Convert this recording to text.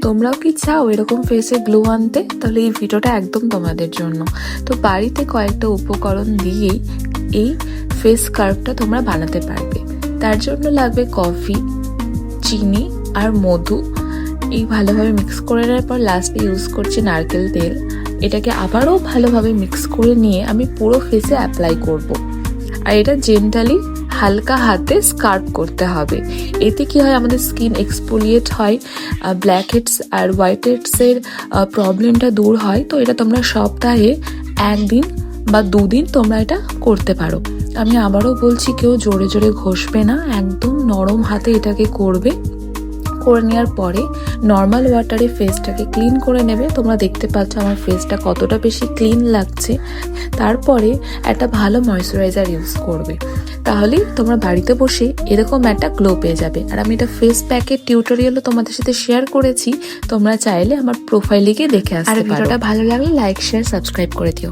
তোমরাও কি চাও এরকম ফেসে গ্লো আনতে? তাহলে এই ভিডিওটা একদম তোমাদের জন্য। তো বাড়িতে কয়েকটা উপকরণ দিয়েই এই ফেস স্কার্ফটা তোমরা বানাতে পারবে। তার জন্য লাগবে কফি, চিনি আর মধু। এই ভালোভাবে মিক্স করে নেওয়ার পর লাস্টে ইউজ করছি নারকেল তেল। এটাকে আবারও ভালোভাবে মিক্স করে নিয়ে আমি পুরো ফেসে অ্যাপ্লাই করব। আর এটা জেন্টালি হালকা হাতে স্কার্ফ করতে হবে। এতে কি হয়, আমাদের স্কিন এক্সফোলিয়েট হয়, ব্ল্যাক হেডস আর হোয়াইট হেডসের প্রবলেমটা দূর হয়। তো এটা তোমরা সপ্তাহে 1 দিন বা 2 দিন তোমরা এটা করতে পারো। আমি আবারও বলছি, কেউ জোরে জোরে ঘষবে না, একদম নরম হাতে এটাকে করবে। করে নেওয়ার পরে নর্মাল ওয়াটারে ফেসটাকে ক্লিন করে নেবে। তোমরা দেখতে পাচ্ছ আমার ফেসটা কতটা বেশি ক্লিন লাগছে। তারপরে একটা ভালো ময়শ্চারাইজার ইউজ করবে, তাহলেই তোমরা বাড়িতে বসে এরকম একটা গ্লো পেয়ে যাবে। আর আমি এটা ফেস প্যাকের টিউটোরিয়ালও তোমাদের সাথে শেয়ার করেছি, তোমরা চাইলে আমার প্রোফাইলে গিয়ে দেখে আসতে পারো। আর ভিডিওটা ভালো লাগলে লাইক, শেয়ার, সাবস্ক্রাইব করে দিও।